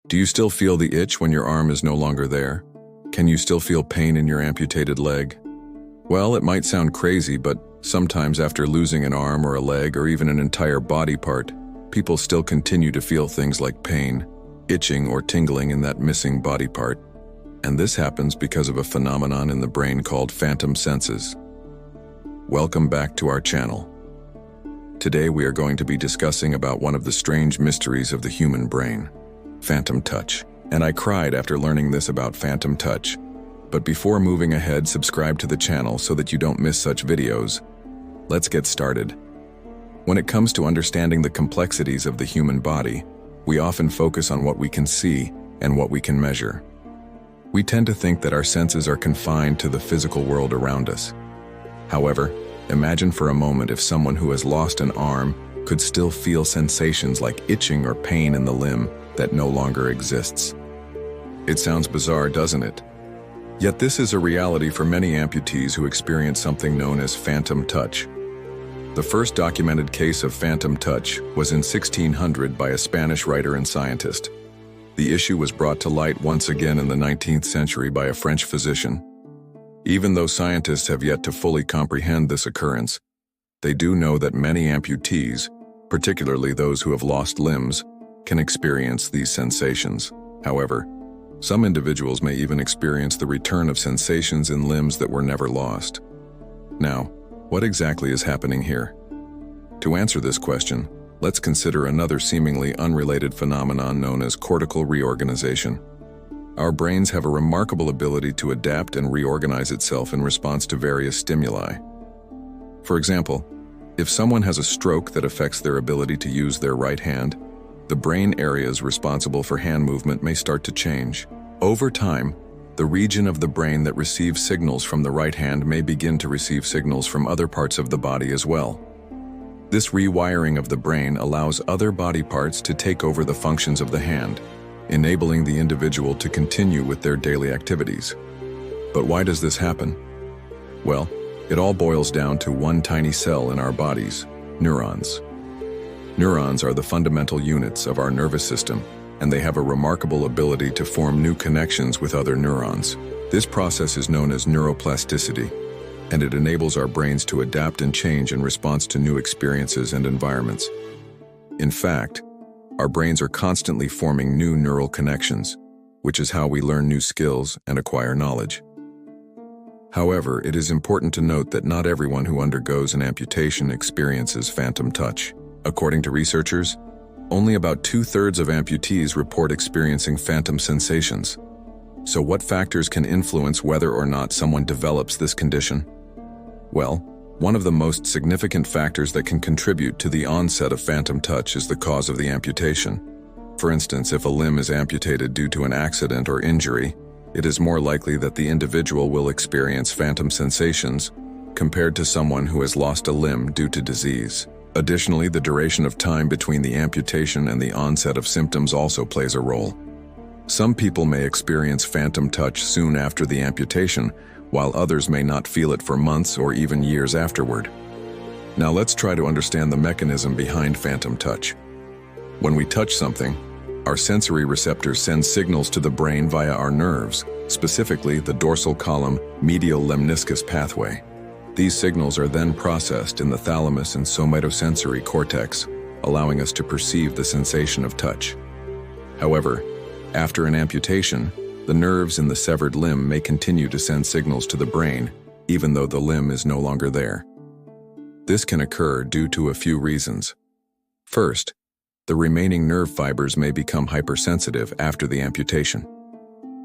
Do you still feel the itch when your arm is no longer there? Can you still feel pain in your amputated leg? Well, it might sound crazy, but sometimes after losing an arm or a leg or even an entire body part, people still continue to feel things like pain, itching, or tingling in that missing body part. And this happens because of a phenomenon in the brain called phantom senses. Welcome back to our channel. Today we are going to be discussing about one of the strange mysteries of the human brain, phantom touch. And I cried after learning this about phantom touch. But before moving ahead, subscribe to the channel so that you don't miss such videos. Let's get started. When it comes to understanding the complexities of the human body, we often focus on what we can see and what we can measure. We tend to think that our senses are confined to the physical world around us. However, imagine for a moment if someone who has lost an arm could still feel sensations like itching or pain in the limb that no longer exists. It sounds bizarre, doesn't it? Yet this is a reality for many amputees who experience something known as phantom touch. The first documented case of phantom touch was in 1600 by a Spanish writer and scientist. The issue was brought to light once again in the 19th century by a French physician. Even though scientists have yet to fully comprehend this occurrence, they do know that many amputees, particularly those who have lost limbs, can experience these sensations. However, some individuals may even experience the return of sensations in limbs that were never lost. Now, what exactly is happening here? To answer this question, let's consider another seemingly unrelated phenomenon known as cortical reorganization. Our brains have a remarkable ability to adapt and reorganize itself in response to various stimuli. For example, if someone has a stroke that affects their ability to use their right hand, the brain areas responsible for hand movement may start to change. Over time, the region of the brain that receives signals from the right hand may begin to receive signals from other parts of the body as well. This rewiring of the brain allows other body parts to take over the functions of the hand, enabling the individual to continue with their daily activities. But why does this happen? Well, it all boils down to one tiny cell in our bodies, neurons. Neurons are the fundamental units of our nervous system, and they have a remarkable ability to form new connections with other neurons. This process is known as neuroplasticity, and it enables our brains to adapt and change in response to new experiences and environments. In fact, our brains are constantly forming new neural connections, which is how we learn new skills and acquire knowledge. However, it is important to note that not everyone who undergoes an amputation experiences phantom touch. According to researchers, only about 2/3 of amputees report experiencing phantom sensations. So what factors can influence whether or not someone develops this condition? Well, one of the most significant factors that can contribute to the onset of phantom touch is the cause of the amputation. For instance, if a limb is amputated due to an accident or injury, it is more likely that the individual will experience phantom sensations compared to someone who has lost a limb due to disease. Additionally, the duration of time between the amputation and the onset of symptoms also plays a role. Some people may experience phantom touch soon after the amputation, while others may not feel it for months or even years afterward. Now let's try to understand the mechanism behind phantom touch. When we touch something, our sensory receptors send signals to the brain via our nerves, specifically the dorsal column medial lemniscus pathway. These signals are then processed in the thalamus and somatosensory cortex, allowing us to perceive the sensation of touch. However, after an amputation, the nerves in the severed limb may continue to send signals to the brain, even though the limb is no longer there. This can occur due to a few reasons. First, the remaining nerve fibers may become hypersensitive after the amputation.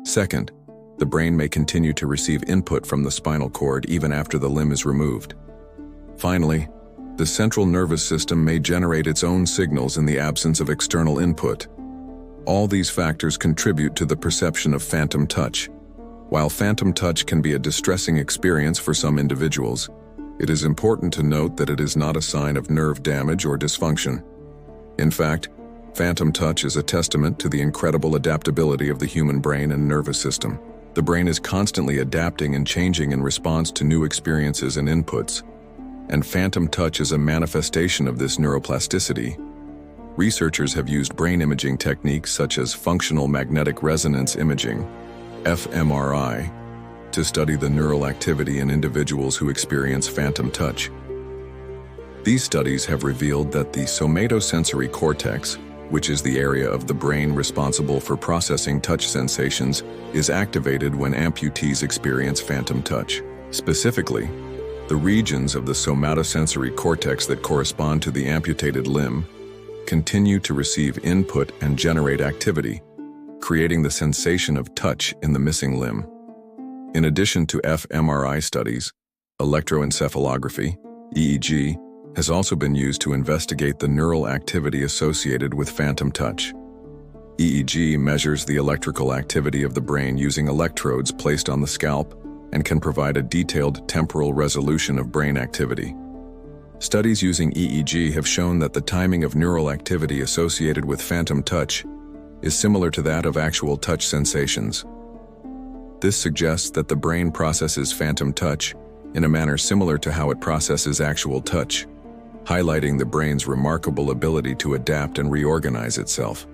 Second, the brain may continue to receive input from the spinal cord even after the limb is removed. Finally, the central nervous system may generate its own signals in the absence of external input. All these factors contribute to the perception of phantom touch. While phantom touch can be a distressing experience for some individuals, it is important to note that it is not a sign of nerve damage or dysfunction. In fact, phantom touch is a testament to the incredible adaptability of the human brain and nervous system. The brain is constantly adapting and changing in response to new experiences and inputs, and phantom touch is a manifestation of this neuroplasticity. researchers have used brain imaging techniques such as functional magnetic resonance imaging, fMRI, to study the neural activity in individuals who experience phantom touch. These studies have revealed that the somatosensory cortex, which is the area of the brain responsible for processing touch sensations, is activated when amputees experience phantom touch. Specifically, the regions of the somatosensory cortex that correspond to the amputated limb continue to receive input and generate activity, creating the sensation of touch in the missing limb. In addition to fMRI studies, electroencephalography, EEG, has also been used to investigate the neural activity associated with phantom touch. EEG measures the electrical activity of the brain using electrodes placed on the scalp and can provide a detailed temporal resolution of brain activity. Studies using EEG have shown that the timing of neural activity associated with phantom touch is similar to that of actual touch sensations. This suggests that the brain processes phantom touch in a manner similar to how it processes actual touch, highlighting the brain's remarkable ability to adapt and reorganize itself.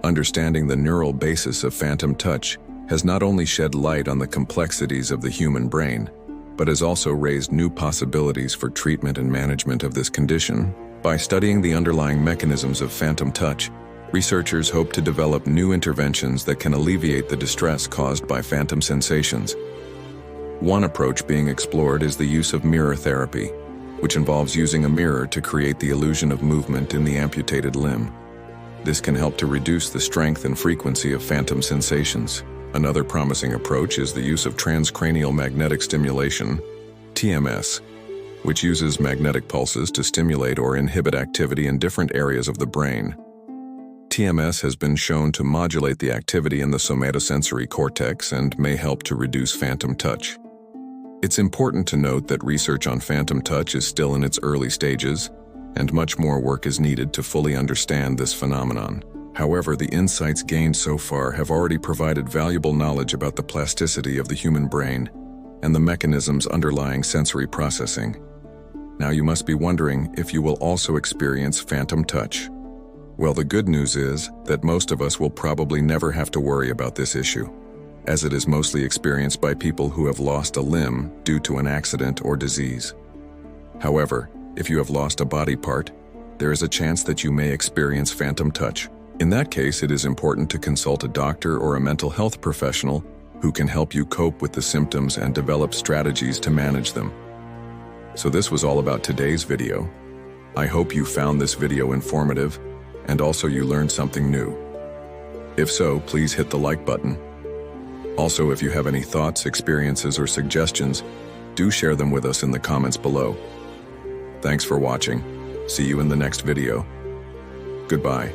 Understanding the neural basis of phantom touch has not only shed light on the complexities of the human brain, but has also raised new possibilities for treatment and management of this condition. By studying the underlying mechanisms of phantom touch, researchers hope to develop new interventions that can alleviate the distress caused by phantom sensations. One approach being explored is the use of mirror therapy, which involves using a mirror to create the illusion of movement in the amputated limb. This can help to reduce the strength and frequency of phantom sensations. Another promising approach is the use of transcranial magnetic stimulation, TMS, which uses magnetic pulses to stimulate or inhibit activity in different areas of the brain. TMS has been shown to modulate the activity in the somatosensory cortex and may help to reduce phantom touch. It's important to note that research on phantom touch is still in its early stages, and much more work is needed to fully understand this phenomenon. However, the insights gained so far have already provided valuable knowledge about the plasticity of the human brain and the mechanisms underlying sensory processing. Now you must be wondering if you will also experience phantom touch. Well, the good news is that most of us will probably never have to worry about this issue, as it is mostly experienced by people who have lost a limb due to an accident or disease. However, if you have lost a body part, there is a chance that you may experience phantom touch. In that case, it is important to consult a doctor or a mental health professional who can help you cope with the symptoms and develop strategies to manage them. So this was all about today's video. I hope you found this video informative and also you learned something new. If so, please hit the like button. Also, if you have any thoughts, experiences, or suggestions, do share them with us in the comments below. Thanks for watching. See you in the next video. Goodbye.